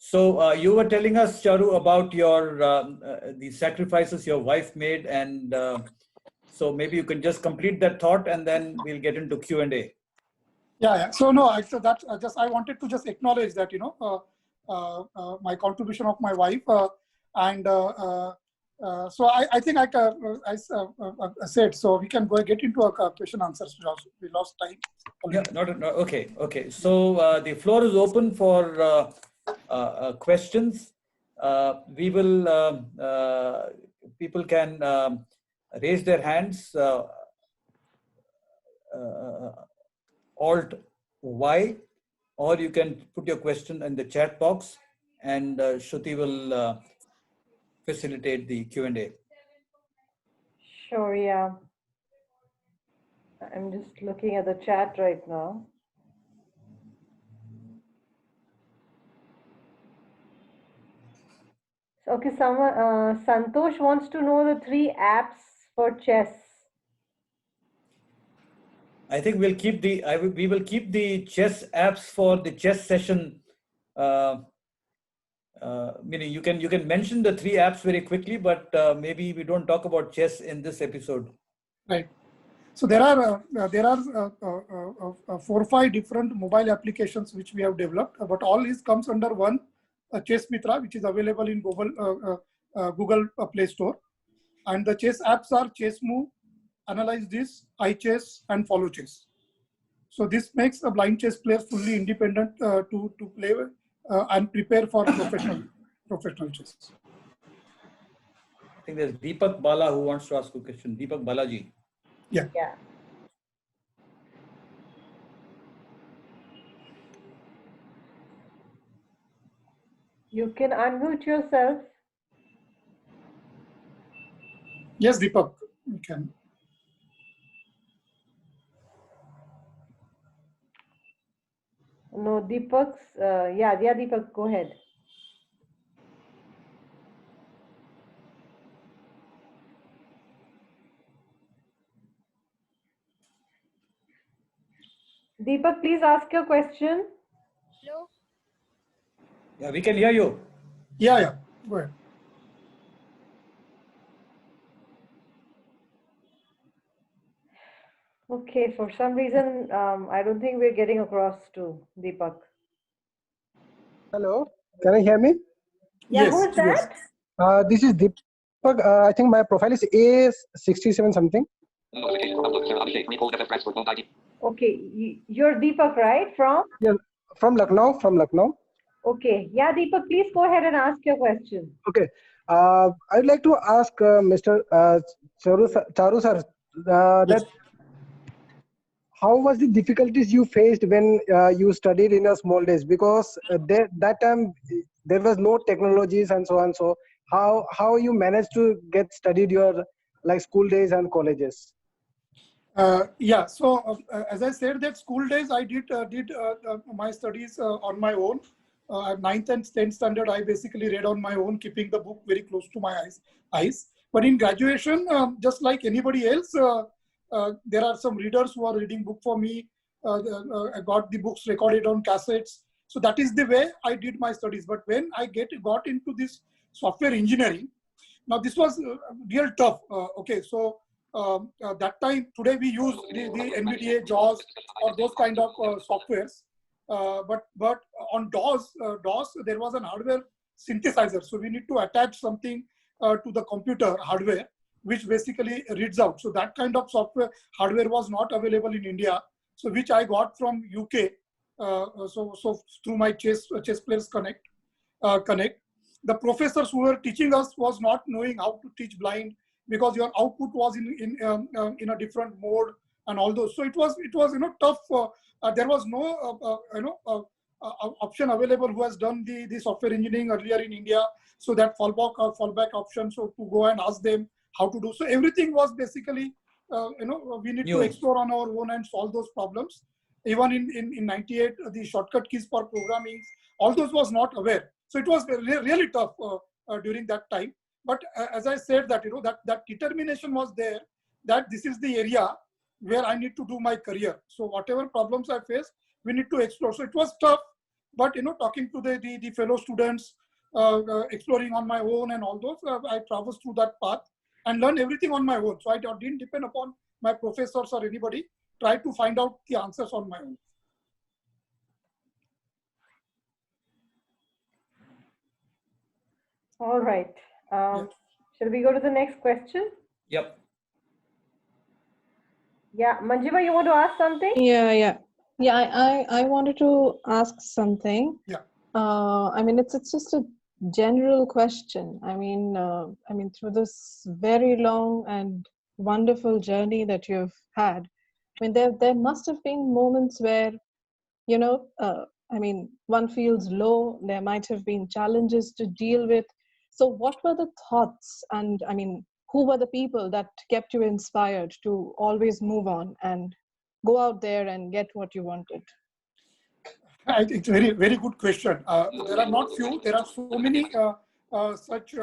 So you were telling us, Charu, about your the sacrifices your wife made, and so maybe you can just complete that thought, and then we'll get into Q&A. Yeah. So no, so that I wanted to just acknowledge that my contribution of my wife, and so I think I said so. We can get into a question answers. We lost time. Yeah, okay. So the floor is open for questions. We will people can raise their hands. Alt Y, or you can put your question in the chat box, and Shruti will facilitate the Q&A. Sure, yeah. I'm just looking at the chat right now. Okay, someone, Santosh wants to know the 3 apps for chess. I think we'll keep we will keep the chess apps for the chess session. Meaning you can mention the 3 apps very quickly, but maybe we don't talk about chess in this episode. Right. So there are 4 or 5 different mobile applications which we have developed, but all this comes under one Chess Mitra, which is available in Google Play Store. And the chess apps are Chess Move, Analyze This, iChess, and Follow Chess. So this makes a blind chess player fully independent to play and prepare for professional chess. I think there's Deepak Bala who wants to ask a question. Deepak Balaji. Yeah. You can unmute yourself. Yes, Deepak, you can. No, Deepak's, yeah, Deepak, go ahead. Deepak, please ask your question. Hello? Yeah, we can hear you. Yeah, go ahead. Okay, for some reason, I don't think we're getting across to Deepak. Hello, can you hear me? Yeah, Yes, who is that? Yes. This is Deepak. I think my profile is A67 something. Okay, you're Deepak, right? From? Yeah, from Lucknow. Okay, yeah, Deepak, please go ahead and ask your question. Okay. I'd like to ask Mr. Charu sir that how was the difficulties you faced when you studied in your small days? Because that time there was no technologies and so on. So how you managed to get studied your like school days and colleges? Yeah, so as I said, that school days I did my studies on my own. 9th and 10th standard, I basically read on my own, keeping the book very close to my eyes. But in graduation, just like anybody else, there are some readers who are reading book for me. I got the books recorded on cassettes. So that is the way I did my studies. But when I got into this software engineering, now this was real tough. Okay, so that time, today we use the NVDA, JAWS, or those kind of softwares. But on DOS, there was an hardware synthesizer. So we need to attach something to the computer hardware, which basically reads out. So that kind of software hardware was not available in India. So which I got from UK. So through my Chess Players Connect. The professors who were teaching us was not knowing how to teach blind, because your output was in a different mode and all those. So it was tough. There was no option available who has done the software engineering earlier in India. So that fallback option. So to go and ask them how to do. So everything was basically we need to explore on our own and solve those problems. Even in 98, the shortcut keys for programming, all those was not aware. So it was really tough during that time. But as I said, that that determination was there, that this is the area where I need to do my career. So whatever problems I face, we need to explore. So it was tough, But talking to the fellow students, exploring on my own and all those, I traversed through that path and learned everything on my own. So I didn't depend upon my professors or anybody. Tried to find out the answers on my own. All right. Shall we go to the next question? Yep. Yeah, Manjiva, you want to ask something? Yeah. I wanted to ask something. Yeah. I mean, it's just a general question. I mean, through this very long and wonderful journey that you've had, I mean, there must have been moments where, one feels low. There might have been challenges to deal with. So, what were the thoughts, and I mean, who were the people that kept you inspired to always move on and go out there and get what you wanted? I think it's a very, very good question. There are not few. There are so many such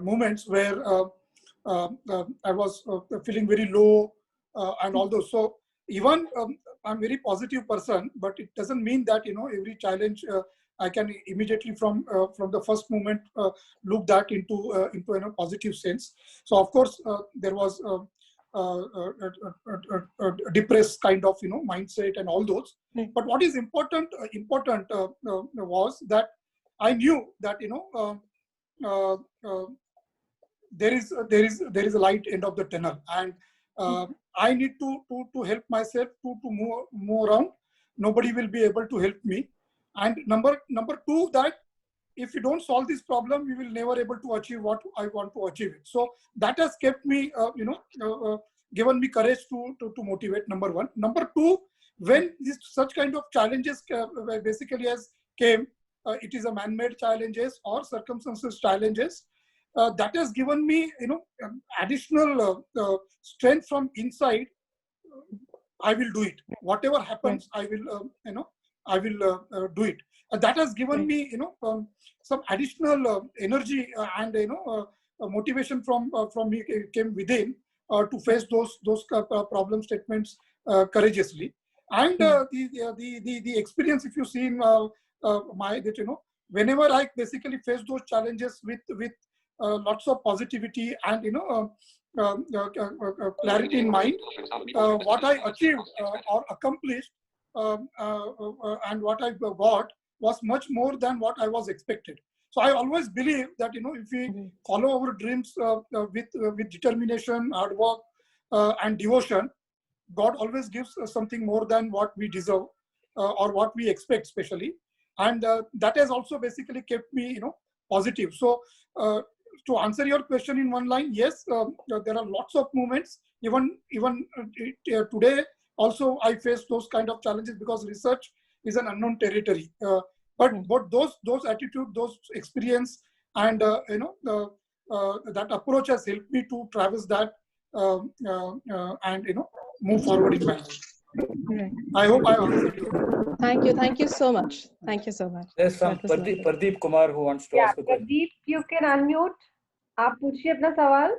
moments where I was feeling very low and all those. So even I'm a very positive person, but it doesn't mean that every challenge I can immediately from the first moment look that into a positive sense. So of course there was a depressed kind of mindset and all those. But what is important was that I knew that there is a light end of the tunnel, and I need to help myself to move around. Nobody will be able to help me. And number two, that if you don't solve this problem, you will never able to achieve what I want to achieve it. So that has kept me, given me courage to motivate. Number one. Number two, when such kind of challenges basically has came, it is a man-made challenges or circumstances challenges. That has given me, additional strength from inside. I will do it. Whatever happens, I will, I will do it. That has given me, some additional energy and motivation from me came within to face those problem statements courageously. And the experience, if you see in whenever I basically face those challenges with lots of positivity and clarity in mind, what I achieved or accomplished and what I got was much more than what I was expected. So I always believe that if we follow our dreams with determination, hard work, and devotion, God always gives us something more than what we deserve or what we expect, especially. And that has also basically kept me, positive. So to answer your question in one line, yes, there are lots of moments. Even today, also I face those kind of challenges because research is an unknown territory. But those attitude, those experience, and that approach has helped me to traverse that and move forward in my life. Right. I hope I answered you. Thank you so much. Thank you so much. There's some Pradeep Kumar who wants to ask a question. Pradeep, you can unmute. आप पूछिए अपना सवाल.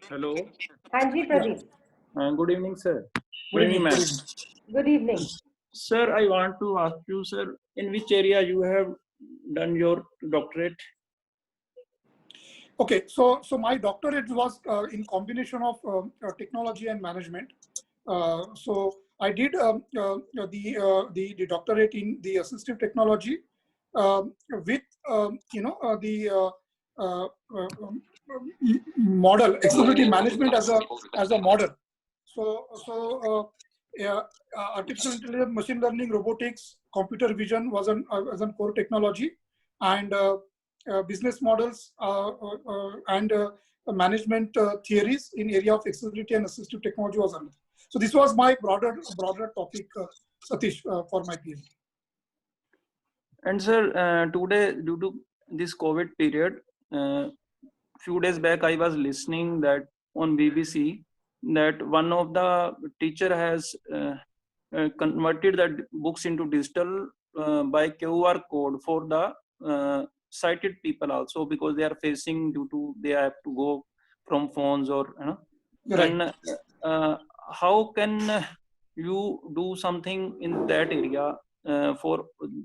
Hello. हाँ जी, Pradeep. Good evening, sir. Good evening, ma'am. Good evening. Sir, I want to ask you, sir, in which area you have done your doctorate? Okay, so my doctorate was in combination of technology and management. So I did the doctorate in the assistive technology with the model accessibility management as a model. So artificial intelligence, machine learning, robotics, computer vision was an core technology, and business models and management theories in area of accessibility and assistive technology was another. So this was my broader topic, Satish, for my PhD. And sir, today, due to this COVID period, few days back I was listening that on BBC that one of the teacher has converted the books into digital by QR code for the sighted people also, because they are facing due to they have to go from phones or Right. And how can you do something in that area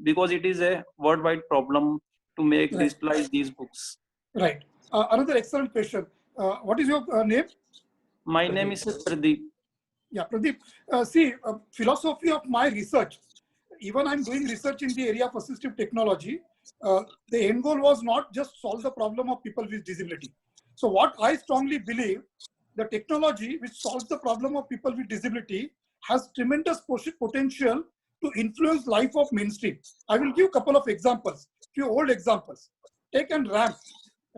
because it is a worldwide problem to make Right. digitalize these books. Right. Another excellent question. What is your name? My name is Pradeep. Yeah, Pradeep. See, philosophy of my research, even I'm doing research in the area of assistive technology, the end goal was not just solve the problem of people with disability. So what I strongly believe, the technology which solves the problem of people with disability has tremendous potential to influence life of mainstream. I will give a couple of examples, few old examples. Take an ramp.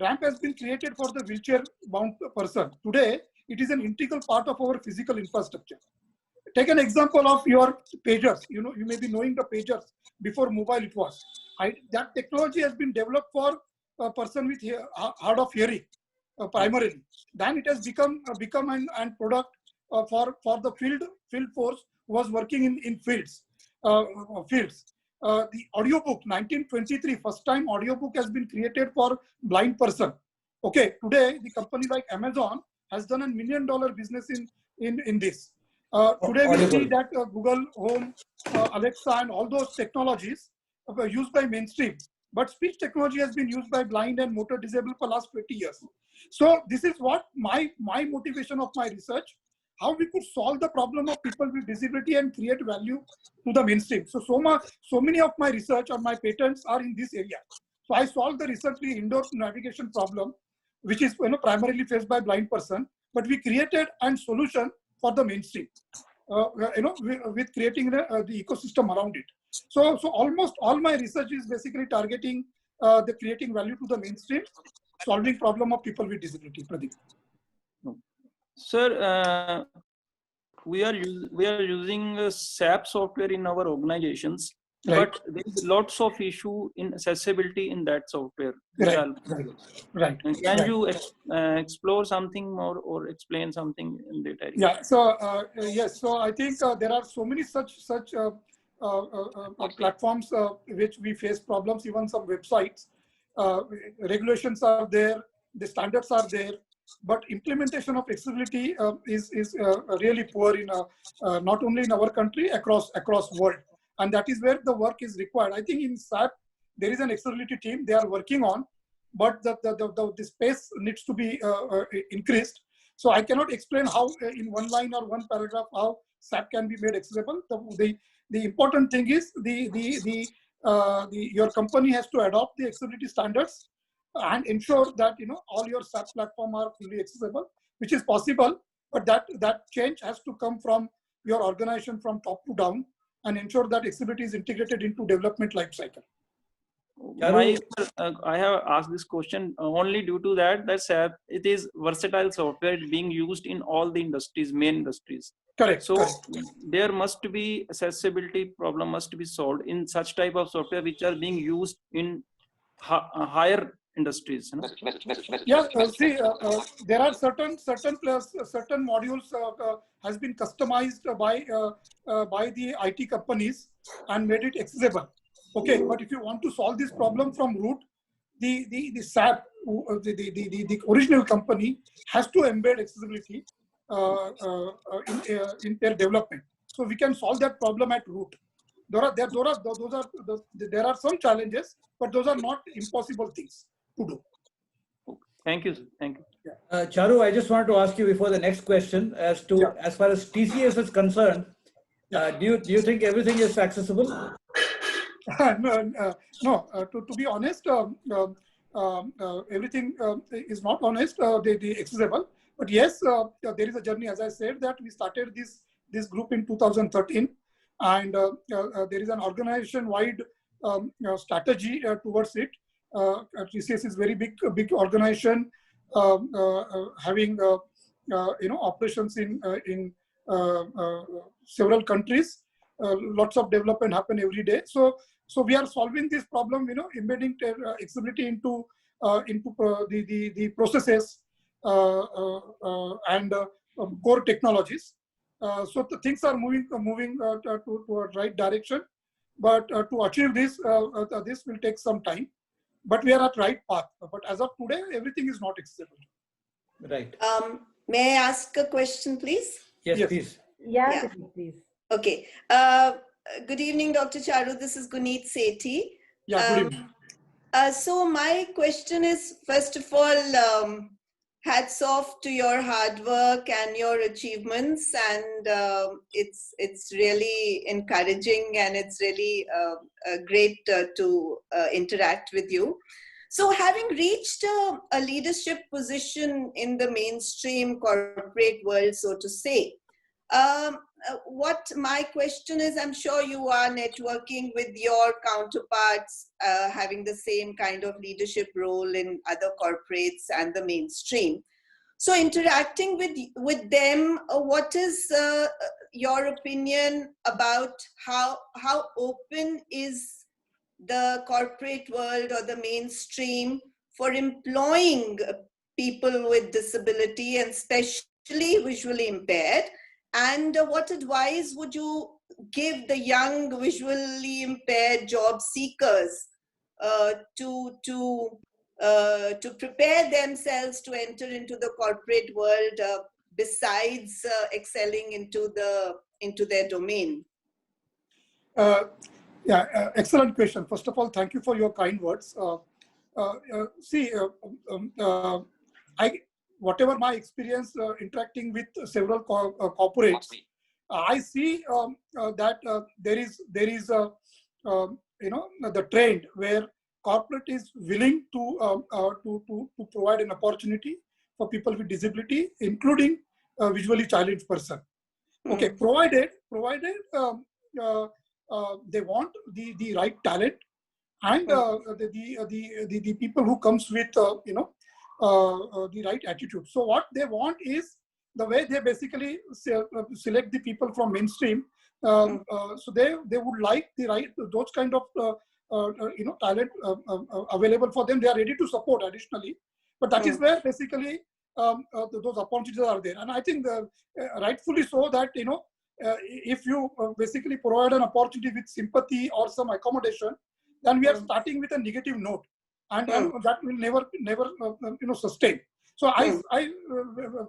Ramp has been created for the wheelchair-bound person. Today, it is an integral part of our physical infrastructure. Take an example of your pagers. You know, you may be knowing the pagers before mobile it was. That technology has been developed for a person with hard of hearing primarily. Then it has become an product for the field force who was working in fields. The audiobook 1923, first time audiobook has been created for blind person. Okay, today the company like Amazon has done $1 million business in this. Today we see that Google Home, Alexa, and all those technologies are used by mainstream. But speech technology has been used by blind and motor disabled for last 20 years. So this is what my motivation of my research, how we could solve the problem of people with disability and create value to the mainstream. So many of my research or my patents are in this area. So I solved the recently indoor navigation problem, which is primarily faced by blind person, but we created a solution for the mainstream, with creating the ecosystem around it. So almost all my research is basically targeting the creating value to the mainstream, solving problem of people with disability. Pradeep. Sir, we are using SAP software in our organizations, Right. but there is lots of issue in accessibility in that software. Right. Can you explore something more or explain something in that area? Yeah. So yes. So I think there are so many such platforms which we face problems. Even some websites, regulations are there, the standards are there, but implementation of accessibility is really poor in not only in our country, across world, and that is where the work is required. I think in SAP there is an accessibility team they are working on, but the space needs to be increased. So I cannot explain how in one line or one paragraph how SAP can be made accessible. The important thing is your company has to adopt the accessibility standards and ensure that all your SAP platform are fully accessible, which is possible, but that change has to come from your organization from top to down and ensure that accessibility is integrated into development life cycle. I have asked this question only due to that SAP, it is versatile software being used in all the industries, main industries. Correct. So correct. there must be accessibility problem must be solved in such type of software which are being used in higher industries. Yeah, see, there are certain modules has been customized by the IT companies and made it accessible. Okay, but if you want to solve this problem from root, the SAP, the original company has to embed accessibility in their development. So we can solve that problem at root. There are some challenges, but those are not impossible things to do. Thank you, sir. Thank you. Charu, I just wanted to ask you before the next question as far as TCS is concerned, do you think everything is accessible? No. To be honest, everything is not honest. They accessible, but yes, there is a journey. As I said, that we started this group in 2013, and there is an organization-wide strategy towards it. TCS is very big organization, having operations in several countries. Lots of development happen every day. So we are solving this problem, embedding accessibility into the processes and core technologies. So the things are moving to a right direction. But to achieve this, this will take some time. But we are at right path. But as of today, everything is not accessible. Right. May I ask a question, please? Yes, please. Yeah, please. Okay. Good evening, Dr. Charu. This is Guneet Sethi. Yeah, good evening. So my question is, first of all, hats off to your hard work and your achievements, and it's really encouraging, and it's really great to interact with you. So having reached a leadership position in the mainstream corporate world, so to say, what my question is, I'm sure you are networking with your counterparts, having the same kind of leadership role in other corporates and the mainstream. So interacting with them, what is your opinion about how open is the corporate world or the mainstream for employing people with disability, and especially visually impaired? And what advice would you give the young visually impaired job seekers to prepare themselves to enter into the corporate world, besides excelling into their domain? Excellent question. First of all, thank you for your kind words. I, whatever my experience interacting with several corporates, I see that there is the trend where corporate is willing to provide an opportunity for people with disability, including visually challenged person. Okay, provided they want the right talent and the people who comes with the right attitude. So what they want is the way they basically select the people from mainstream. So they would like the right those kind of talent available for them. They are ready to support additionally, but that is where basically those opportunities are there. And I think rightfully so that if you basically provide an opportunity with sympathy or some accommodation, then we are starting with a negative note, and that will never sustain. So I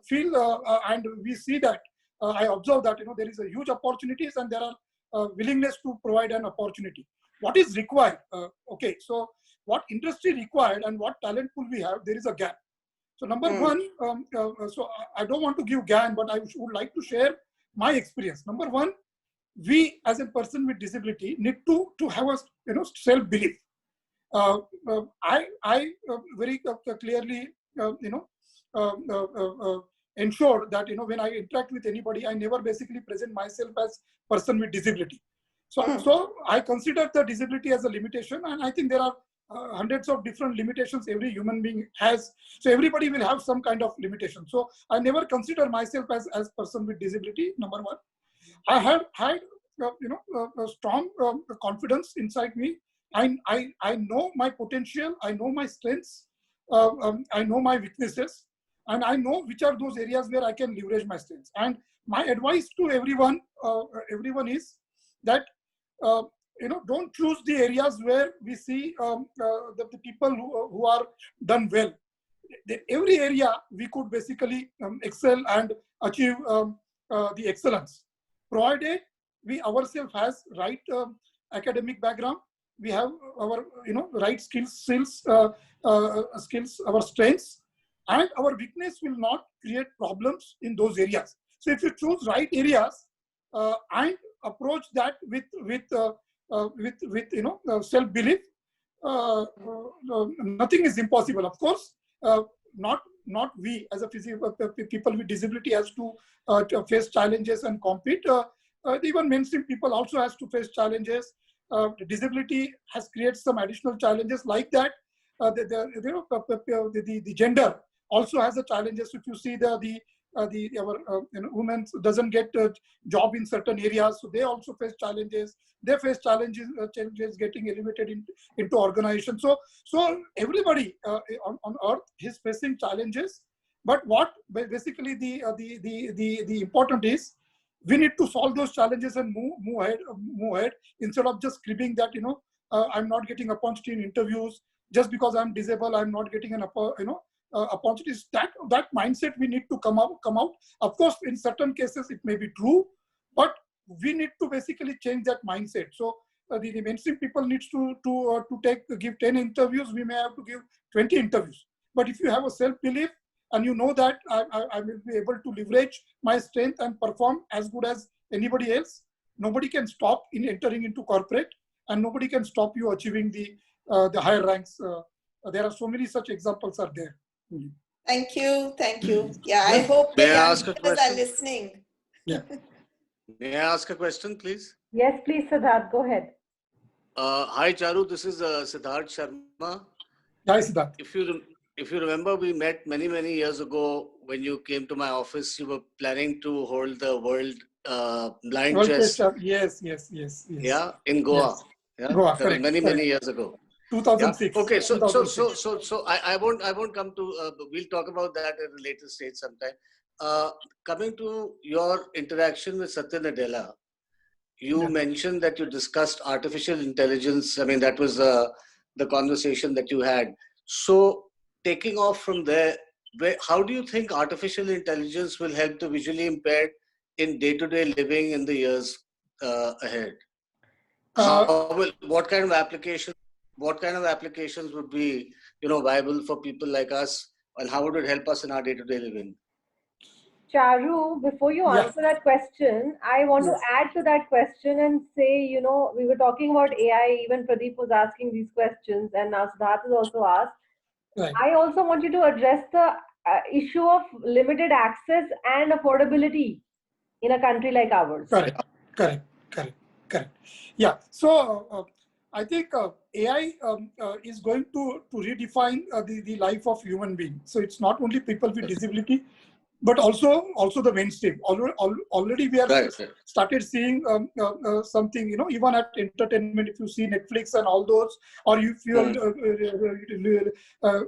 feel and we see that I observe that there is a huge opportunities, and there are willingness to provide an opportunity. What is required? Okay, so what industry required and what talent pool we have, there is a gap. So number one, so I don't want to give GAN, but I would like to share my experience. Number one, we as a person with disability need to have a self-belief. I very clearly ensure that when I interact with anybody, I never basically present myself as person with disability. So I consider the disability as a limitation, and I think there are hundreds of different limitations every human being has. So everybody will have some kind of limitation. So I never consider myself as person with disability. Number one, I have had a strong confidence inside me. I know my potential. I know my strengths. I know my weaknesses, and I know which are those areas where I can leverage my strengths. And my advice to everyone is that don't choose the areas where we see the people who are done well. Every area we could basically excel and achieve the excellence, provided we ourselves has right academic background, we have our right skills, our strengths, and our weakness will not create problems in those areas. So if you choose right areas and approach that with self-belief, nothing is impossible. Of course, not we as a people with disability has to face challenges and compete. Even mainstream people also has to face challenges. Disability has created some additional challenges like that. The gender also has a challenges. If you see our women doesn't get a job in certain areas, so they also face challenges. They face challenges getting elevated into organization. So everybody on earth is facing challenges. But what basically the important is, we need to solve those challenges and move ahead instead of just cribbing that I'm not getting opportunity in interviews just because I'm disabled. I'm not getting an opportunities. That mindset we need to come out. Of course, in certain cases it may be true, but we need to basically change that mindset. So the mainstream people needs to give 10 interviews. We may have to give 20 interviews. But if you have a self-belief and you know that I will be able to leverage my strength and perform as good as anybody else, nobody can stop in entering into corporate, and nobody can stop you achieving the higher ranks. There are so many such examples are there. Thank you. Thank you. Yeah, I hope the May I ask a youngsters are question? listening. Yeah. May I ask a question, please? Yes, please, Siddharth, go ahead. Hi, Charu. This is Siddharth Sharma. Hi, Siddharth. If you remember, we met many years ago when you came to my office. You were planning to hold the World Blind World Chess. Yes. Yeah, in Goa. Yes. Yeah, Goa, that was correct. many years ago. 2006. Yeah. Okay, 2006. so I won't come to. We'll talk about that at a later stage sometime. Coming to your interaction with Satya Nadella, you mentioned that you discussed artificial intelligence. I mean, that was the conversation that you had. So, taking off from there, how do you think artificial intelligence will help the visually impaired in day-to-day living in the years ahead? What kind of applications would be, viable for people like us, and how would it help us in our day-to-day living? Charu, before you answer that question, I want to add to that question and say, we were talking about AI, even Pradeep was asking these questions, and now Siddharth has also asked. Right. I also want you to address the issue of limited access and affordability in a country like ours. Correct. Yeah. So I think AI is going to redefine the life of human being. So it's not only people with disability, but also the mainstream. Already we have started seeing something, even at entertainment. If you see Netflix and all those, or if you are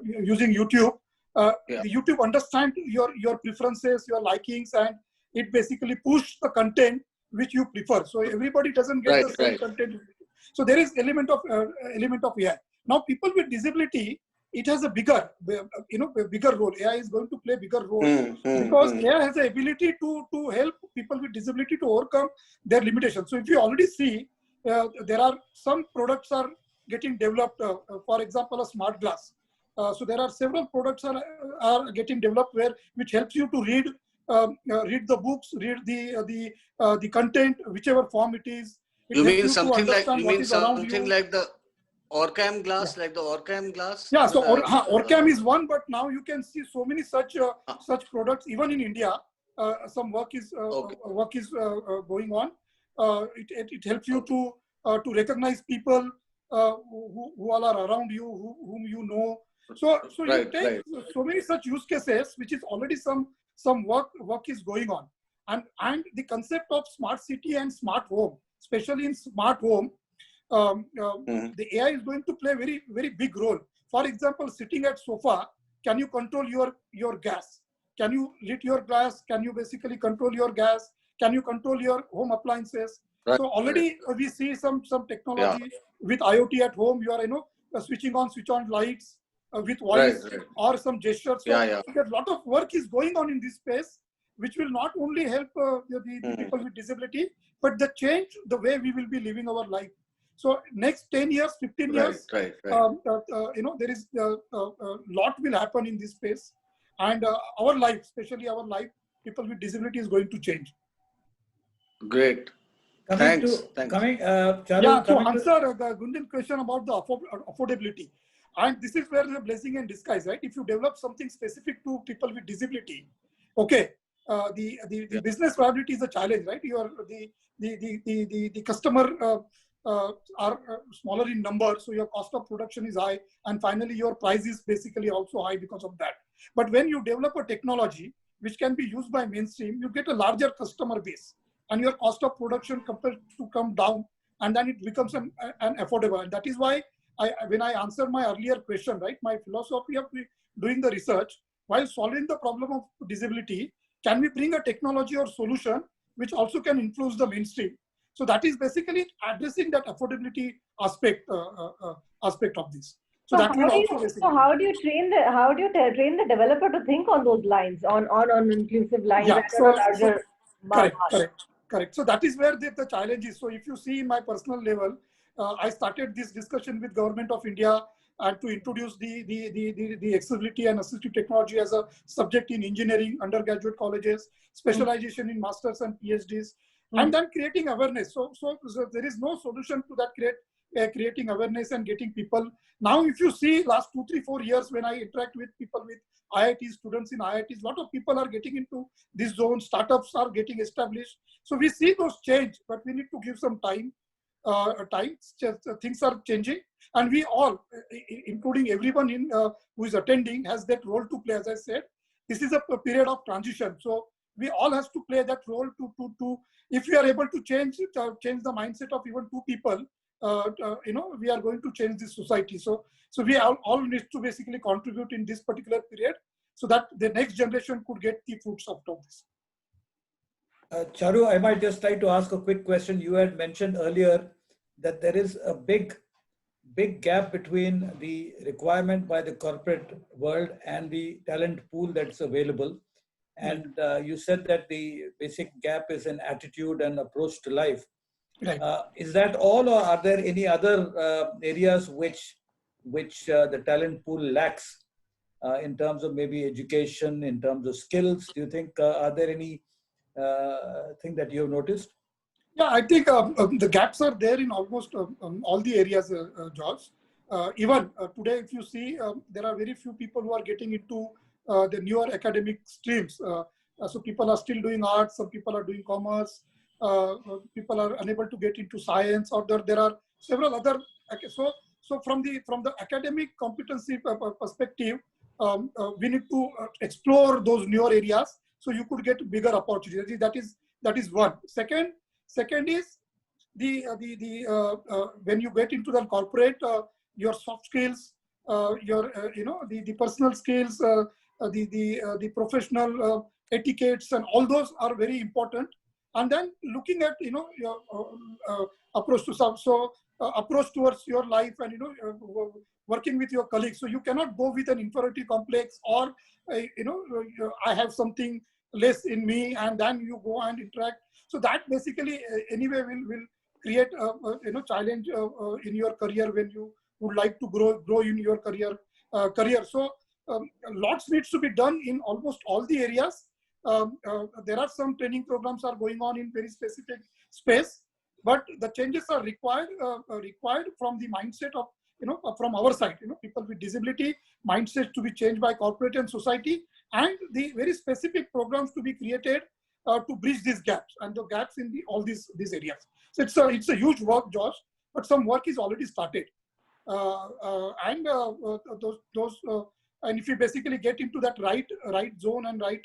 using YouTube, YouTube understand your preferences, your likings, and it basically push the content which you prefer. So everybody doesn't get the same content. So there is element of AI. Now people with disability, it has a bigger role. AI is going to play a bigger role because AI has the ability to help people with disability to overcome their limitations. So if you already see, there are some products are getting developed. For example, a smart glass. So there are several products are getting developed which helps you to read the books, read the content, whichever form it is. You mean something like the Orcam glass, like the Orcam glass? Yeah, so Orcam is one, but now you can see so many such products even in India. Some work is going on. It helps you to recognize people who all are around you, whom you know. So you take so many such use cases, which is already some work is going on, and the concept of smart city and smart home, especially in smart home. The AI is going to play a very big role. For example, sitting at sofa, can you control your gas? Can you lit your gas? Can you basically control your gas? Can you control your home appliances? So already we see some technology with IoT at home. You are switch on lights with voice or some gestures. So a lot of work is going on in this space, which will not only help the people with disability, but change the way we will be living our life. So next 10 years, 15 years, there is a lot will happen in this space, and our life, especially our life, people with disability is going to change. Great. Thanks. Charu, to answer the Gunjan question about the affordability, and this is where the blessing in disguise, right? If you develop something specific to people with disability, okay, the business viability is a challenge, right? The customer are smaller in number, so your cost of production is high, and finally your price is basically also high because of that. But when you develop a technology which can be used by mainstream, you get a larger customer base, and your cost of production compared to come down, and then it becomes an affordable. And that is why when I answered my earlier question, right, my philosophy of doing the research while solving the problem of disability, can we bring a technology or solution which also can influence the mainstream? So that is basically addressing that affordability aspect of this. So that will also basically. So how do you train the developer to think on those lines, on inclusive lines? Yeah. Correct. Correct. So that is where the challenge is. So if you see in my personal level, I started this discussion with Government of India and to introduce the accessibility and assistive technology as a subject in engineering, undergraduate colleges, specialization in masters and PhDs, and then creating awareness. So there is no solution to that, creating awareness and getting people. Now, if you see last 2, 3, 4 years, when I interact with people with IIT students in IITs, a lot of people are getting into this zone, startups are getting established. So we see those change, but we need to give some time. Things are changing, and we all, including everyone who is attending, has that role to play. As I said, this is a period of transition, so we all has to play that role to if we are able to change the mindset of even 2 people, we are going to change this society. So we all need to basically contribute in this particular period, so that the next generation could get the fruits out of this. Charu, I might just try to ask a quick question. You had mentioned earlier that there is a big gap between the requirement by the corporate world and the talent pool that's available. And you said that the basic gap is in attitude and approach to life. Right. Is that all, or are there any other areas which the talent pool lacks in terms of maybe education, in terms of skills? Do you think, are there any thing that you have noticed? Yeah, I think the gaps are there in almost all the areas, George. Even today, if you see, there are very few people who are getting into the newer academic streams. So people are still doing arts, some people are doing commerce, people are unable to get into science, or there are several other. So from the academic competency perspective, we need to explore those newer areas, so you could get bigger opportunities. That is one. Second is when you get into the corporate, your soft skills, your the personal skills, the professional etiquettes, and all those are very important. And then looking at your approach to approach towards your life, and working with your colleagues. So you cannot go with an inferiority complex, or I have something less in me, and then you go and interact. So that basically anyway will create a challenge in your career when you would like to grow in your career. So lots needs to be done in almost all the areas. There are some training programs are going on in very specific space, but the changes are required from the mindset of from our side. People with disability mindset to be changed by corporate and society, and the very specific programs to be created to bridge these gaps, and the gaps in all these areas. So it's a huge work, Josh, but some work is already started, and and if you basically get into that right zone and right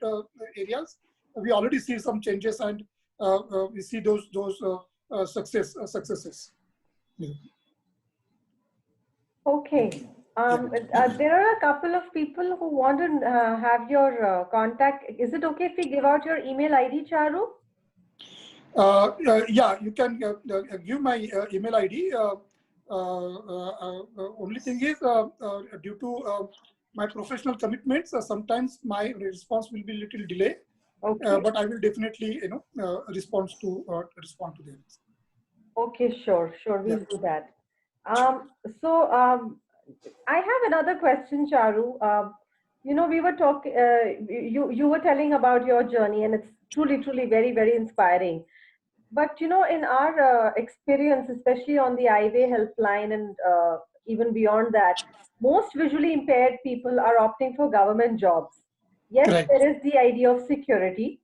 areas, we already see some changes, and we see those successes. Okay. There are a couple of people who want to have your contact. Is it okay if we give out your email ID, Charu? Yeah, you can give my email ID. Only thing is, due to my professional commitments, sometimes my response will be a little delay. Okay. But I will definitely, respond to them. Okay, sure, we'll do that. I have another question, Charu. We were talking. You were telling about your journey, and it's truly very, very inspiring. But in our experience, especially on the Eyeway helpline, and even beyond that, most visually impaired people are opting for government jobs. Yes, correct. There is the idea of security.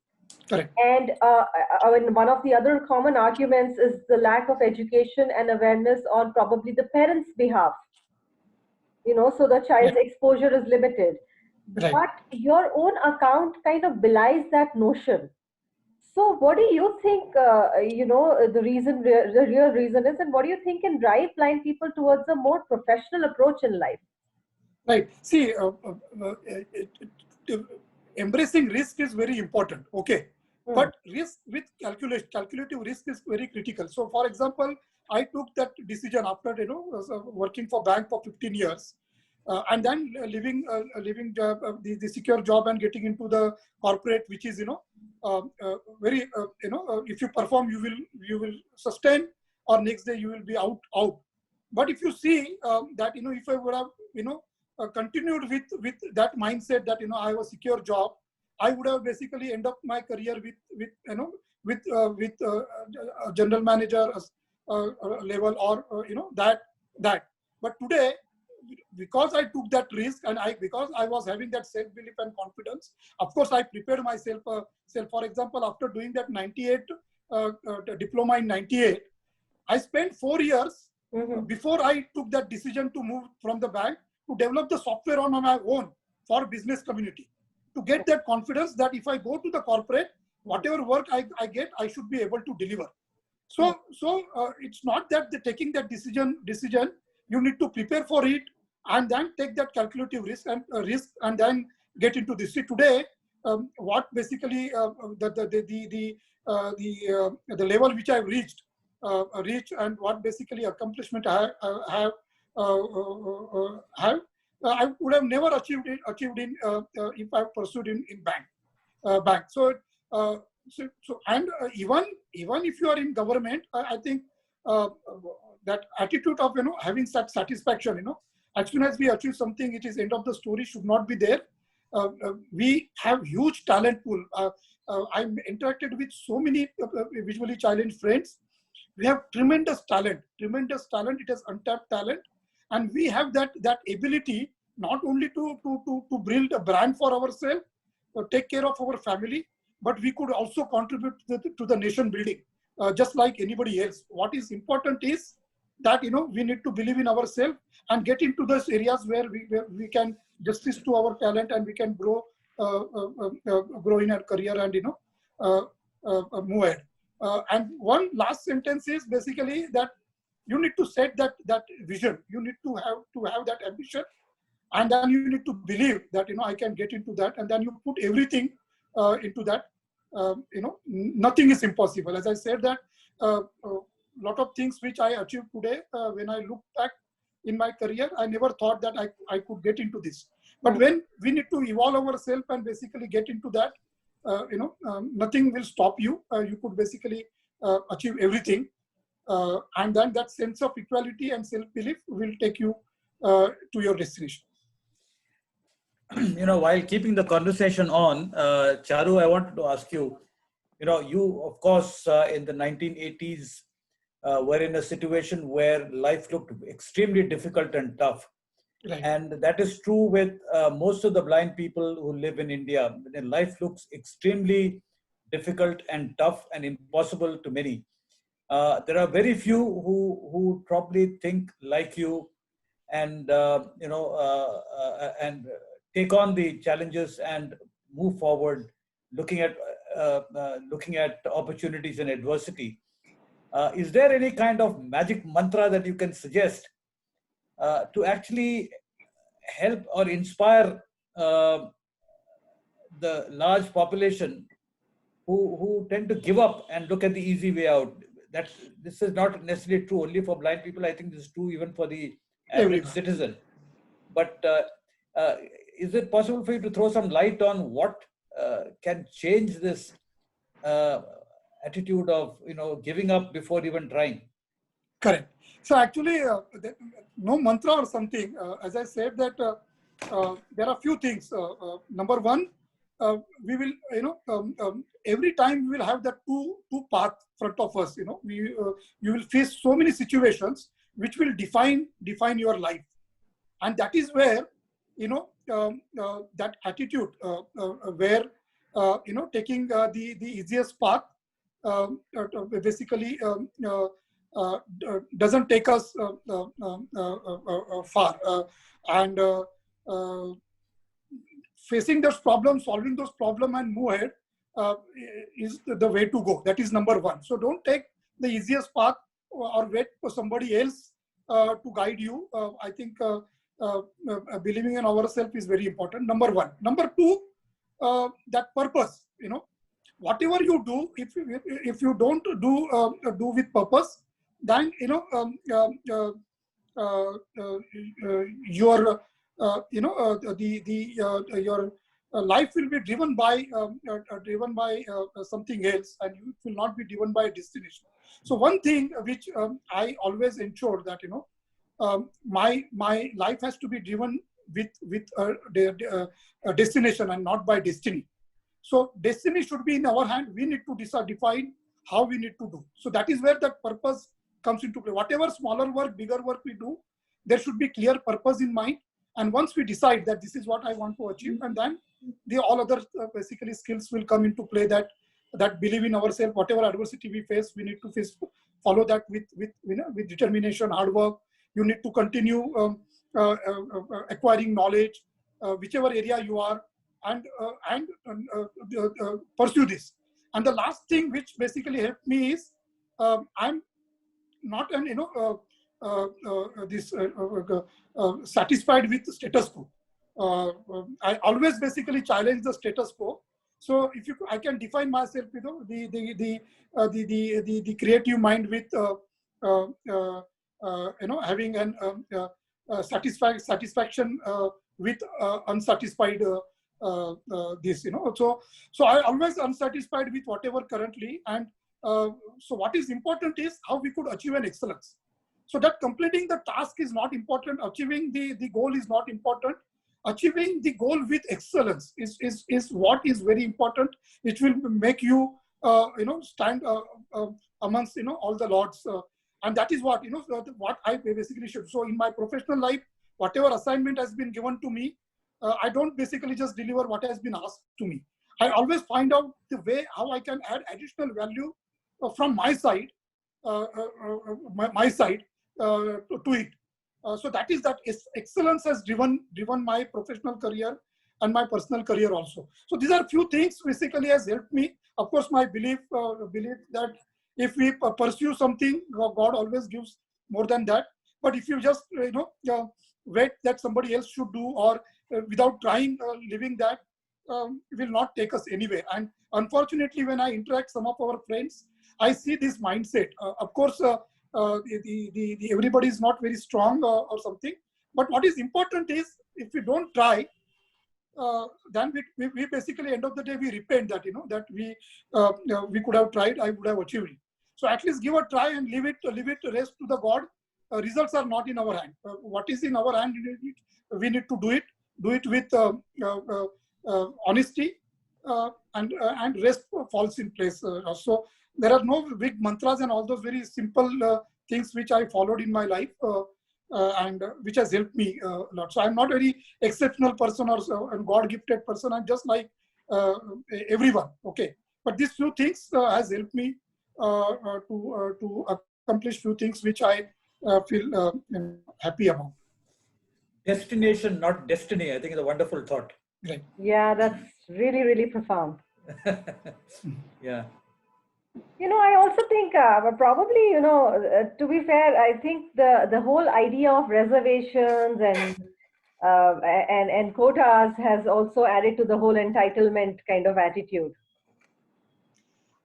Correct. And one of the other common arguments is the lack of education and awareness on probably the parents' behalf. So the child's exposure is limited. Right. But your own account kind of belies that notion. So what do you think, the real reason is, and what do you think can drive blind people towards a more professional approach in life? Right. See, embracing risk is very important. Okay. But risk with calculative risk is very critical. So, for example, I took that decision after working for bank for 15 years, and then leaving the secure job and getting into the corporate, which is very, if you perform, you will sustain, or next day you will be out. But if you see that, if I would have, continued with that mindset that, I have a secure job, I would have basically end up my career with a general manager level, or that. But today, because I took that risk, and because I was having that self-belief and confidence, of course I prepared myself. For example, after doing that 98 diploma in 98, I spent 4 years before I took that decision to move from the bank to develop the software on my own for business community, to get that confidence that if I go to the corporate, whatever work I get, I should be able to deliver. So it's not that taking that decision, you need to prepare for it and then take that calculative risk and then get into this. See, today, what basically the level which I've reached, and what basically accomplishment I have, I would have never achieved in if I pursued in bank. Even if you are in government, I think that attitude of having such satisfaction, as soon as we achieve something, it is end of the story, should not be there. We have huge talent pool. I'm interacted with so many visually challenged friends. We have tremendous talent. It is untapped talent, and we have that ability not only to build a brand for ourselves, take care of our family, but we could also contribute to the nation building, just like anybody else. What is important is that we need to believe in ourselves and get into those areas where we can justice to our talent, and we can grow in our career and move ahead. And one last sentence is basically that you need to set that vision. You need to have that ambition, and then you need to believe that I can get into that, and then you put everything into that. Nothing is impossible. As I said that lot of things which I achieved today, when I look back in my career, I never thought that I could get into this. But when we need to evolve ourselves and basically get into that, nothing will stop you. You could basically achieve everything, and then that sense of equality and self-belief will take you to your destination. While keeping the conversation on, Charu, I wanted to ask you, you, of course, in the 1980s, were in a situation where life looked extremely difficult and tough. Right. And that is true with most of the blind people who live in India. Life looks extremely difficult and tough and impossible to many. There are very few who probably think like you, and and take on the challenges and move forward, looking at opportunities and adversity. Is there any kind of magic mantra that you can suggest to actually help or inspire the large population who tend to give up and look at the easy way out? This is not necessarily true only for blind people. I think this is true even for the average citizen. But is it possible for you to throw some light on what can change this attitude of giving up before even trying? Correct. So actually, no mantra or something. As I said that there are few things. Number one, we will every time we will have that two path front of us. You will face so many situations which will define your life, and that is where that attitude where taking the easiest path basically doesn't take us far, and facing those problems, solving those problems, and move ahead is the way to go. That is number one. So don't take the easiest path or wait for somebody else to guide you. I think believing in ourselves is very important. Number one. Number two, that purpose. Whatever you do, if you don't do with purpose, then your life will be driven by something else, and it will not be driven by a destination. So one thing which I always ensure that my life has to be driven with a destination and not by destiny. So destiny should be in our hand. We need to define how we need to do. So that is where that purpose comes into play. Whatever smaller work, bigger work we do, there should be clear purpose in mind. And once we decide that this is what I want to achieve, and then all other basically skills will come into play, that believe in ourselves. Whatever adversity we face, we need to follow that with determination, hard work. You need to continue acquiring knowledge, whichever area you are, and pursue this. And the last thing which basically helped me is I'm not an satisfied with the status quo. I always basically challenge the status quo. So if I can define myself, the creative mind with having an satisfaction with unsatisfied this. So I always unsatisfied with whatever currently, and so what is important is how we could achieve an excellence. So that completing the task is not important. Achieving the goal is not important. Achieving the goal with excellence is what is very important. It will make you stand amongst all the lords, and that is what what I basically should. So in my professional life, whatever assignment has been given to me, I don't basically just deliver what has been asked to me. I always find out the way how I can add additional value from my side, my side to it. So that is that excellence has driven my professional career and my personal career also. So these are few things basically has helped me. Of course, my belief that if we pursue something, God always gives more than that. But if you just wait that somebody else should do, or without trying living that, it will not take us anywhere. And unfortunately, when I interact some of our friends, I see this mindset. Of course, everybody is not very strong or something. But what is important is if we don't try, then we basically end of the day we repent that that we could have tried, I would have achieved it. So at least give a try and leave it rest to the God. Results are not in our hand. What is in our hand, we need to do it with honesty, and rest falls in place. So there are no big mantras and all those very simple things which I followed in my life, and which has helped me a lot. So I'm not a very exceptional person or a God-gifted person. I'm just like everyone. Okay, but these few things has helped me to accomplish few things which I feel happy about. Destination, not destiny, I think is a wonderful thought. Right. Yeah, that's really, really profound. Yeah. I also think probably, to be fair, I think the whole idea of reservations and quotas has also added to the whole entitlement kind of attitude.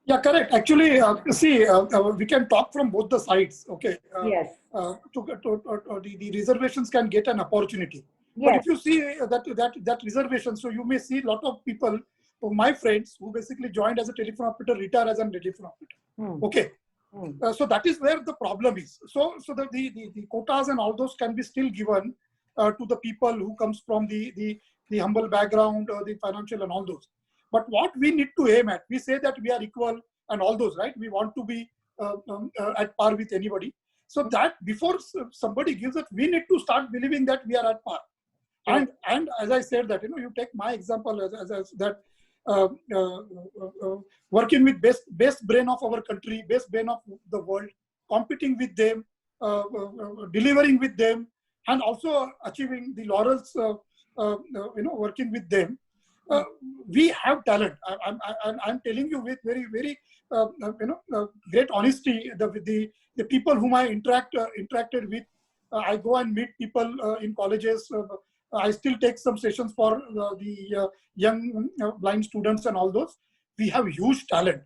Yeah, correct. Actually, see, we can talk from both the sides. Okay. Yes. The reservations can get an opportunity. Yes. But if you see that reservation, so you may see a lot of people, my friends, who basically joined as a telephone operator, retire as a telephone operator. Okay. So that is where the problem is. So the quotas and all those can be still given to the people who comes from the humble background, the financial and all those. But what we need to aim at, we say that we are equal and all those, right? We want to be at par with anybody. So that before somebody gives it, we need to start believing that we are at par. And as I said that, you take my example as that working with best brain of our country, best brain of the world, competing with them, delivering with them, and also achieving the laurels, working with them. We have talent. I'm telling you with very, very great honesty. The people whom I interacted with, I go and meet people in colleges. I still take some sessions for the young blind students and all those. We have huge talent.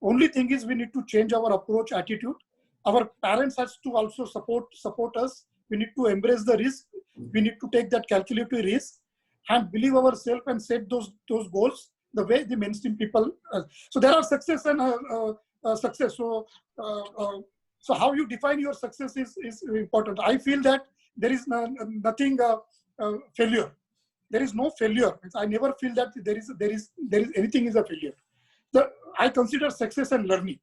Only thing is we need to change our approach, attitude. Our parents has to also support us. We need to embrace the risk. We need to take that calculated risk. and believe ourselves and set those goals the way the mainstream people. So there are success and success. So how you define your success is important. I feel that there is nothing failure. There is no failure. I never feel that there is anything is a failure. I consider success and learning.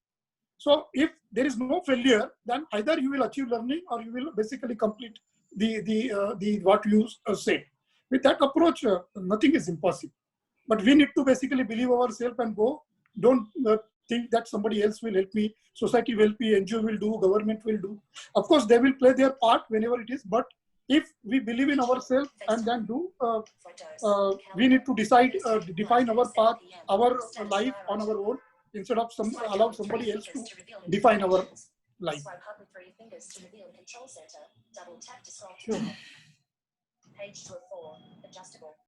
So if there is no failure, then either you will achieve learning or you will basically complete the what you said. With that approach, nothing is impossible. But we need to basically believe ourselves and go. Don't think that somebody else will help me, society will help me, NGO will do, government will do. Of course, they will play their part whenever it is. But if we believe in ourselves and then do, we need to define our path, our life on our own, instead of allow somebody else to define our life. Sure.